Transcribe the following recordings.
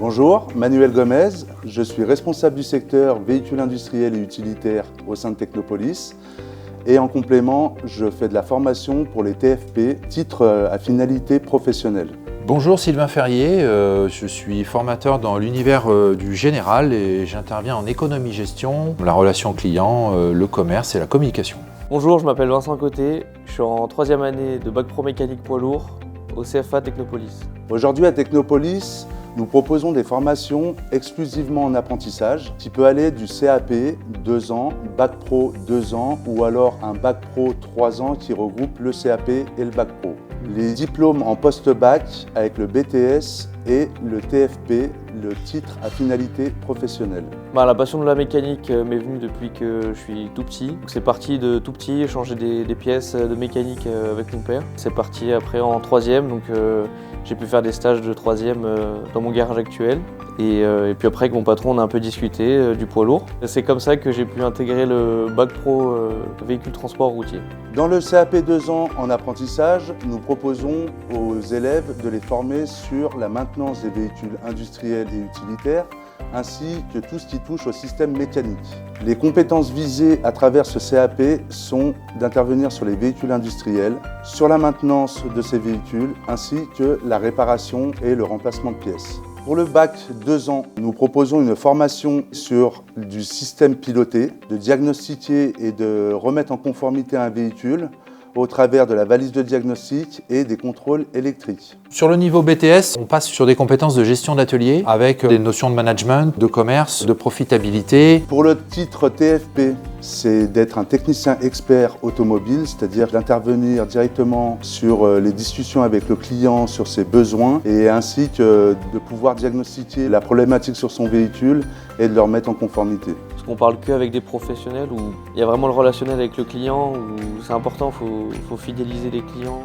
Bonjour, Manuel Gomez, je suis responsable du secteur véhicules industriels et utilitaires au sein de Technopolis. Et en complément, je fais de la formation pour les TFP, titres à finalité professionnelle. Bonjour Sylvain Ferrier, je suis formateur dans l'univers du général et j'interviens en économie-gestion, la relation client, le commerce et la communication. Bonjour, je m'appelle Vincent Côté, je suis en 3e année de bac pro mécanique poids lourd au CFA Technopolis. Aujourd'hui à Technopolis, nous proposons des formations exclusivement en apprentissage qui peut aller du CAP 2 ans, bac pro 2 ans ou alors un bac pro 3 ans qui regroupe le CAP et le bac pro. Les diplômes en post-bac avec le BTS et le TFP, le titre à finalité professionnelle. La passion de la mécanique m'est venue depuis que je suis tout petit. C'est parti de tout petit, changer des pièces de mécanique avec mon père. C'est parti après en 3e, donc j'ai pu faire des stages de 3e dans mon garage actuel. Et puis après avec mon patron on a un peu discuté du poids lourd. C'est comme ça que j'ai pu intégrer le bac pro véhicule transport routier. Dans le CAP 2 ans en apprentissage, nous proposons aux élèves de les former sur la maintenance des véhicules industriels et utilitaires, ainsi que tout ce qui touche au système mécanique. Les compétences visées à travers ce CAP sont d'intervenir sur les véhicules industriels, sur la maintenance de ces véhicules, ainsi que la réparation et le remplacement de pièces. Pour le bac 2 ans, nous proposons une formation sur du système piloté, de diagnostiquer et de remettre en conformité un véhicule au travers de la valise de diagnostic et des contrôles électriques. Sur le niveau BTS, on passe sur des compétences de gestion d'atelier avec des notions de management, de commerce, de profitabilité. Pour le titre TFP, c'est d'être un technicien expert automobile, c'est-à-dire d'intervenir directement sur les discussions avec le client, sur ses besoins, et ainsi que de pouvoir diagnostiquer la problématique sur son véhicule et de le remettre en conformité. Parce qu'on parle qu'avec des professionnels où il y a vraiment le relationnel avec le client, où c'est important, il faut fidéliser les clients.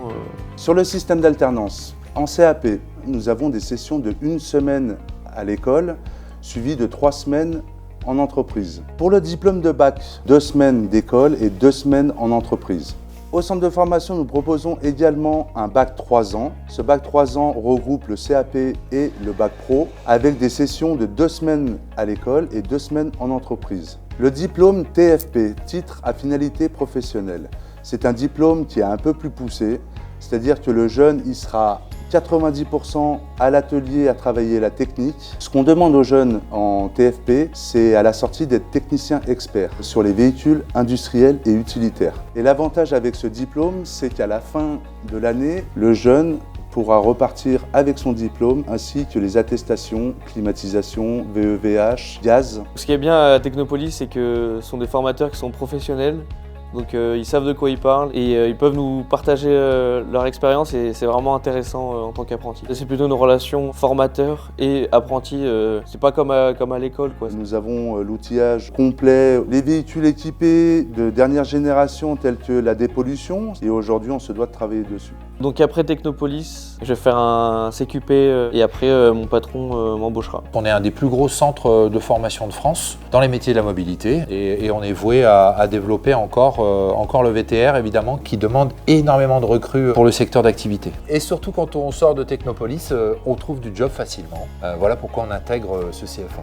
Sur le système d'alternance, en CAP, nous avons des sessions de 1 semaine à l'école, suivies de 3 semaines en entreprise. Pour le diplôme de bac, 2 semaines d'école et 2 semaines en entreprise. Au centre de formation, nous proposons également un bac 3 ans. Ce bac 3 ans regroupe le CAP et le bac pro avec des sessions de 2 semaines à l'école et 2 semaines en entreprise. Le diplôme TFP, titre à finalité professionnelle, c'est un diplôme qui est un peu plus poussé, c'est-à-dire que le jeune il sera 90% à l'atelier à travailler la technique. Ce qu'on demande aux jeunes en TFP, c'est à la sortie d'être technicien expert sur les véhicules industriels et utilitaires. Et l'avantage avec ce diplôme, c'est qu'à la fin de l'année, le jeune pourra repartir avec son diplôme ainsi que les attestations, climatisation, VEVH, gaz. Ce qui est bien à Technopolis, c'est que ce sont des formateurs qui sont professionnels. Donc ils savent de quoi ils parlent et ils peuvent nous partager leur expérience et c'est vraiment intéressant en tant qu'apprenti. C'est plutôt une relation formateur et apprenti, c'est pas comme à l'école, quoi. Nous avons l'outillage complet, les véhicules équipés de dernière génération tels que la dépollution et aujourd'hui on se doit de travailler dessus. Donc après Technopolis, je vais faire un CQP et après mon patron m'embauchera. On est un des plus gros centres de formation de France dans les métiers de la mobilité et on est voué à développer encore le VTR évidemment qui demande énormément de recrues pour le secteur d'activité. Et surtout quand on sort de Technopolis, on trouve du job facilement. Voilà pourquoi on intègre ce CFA.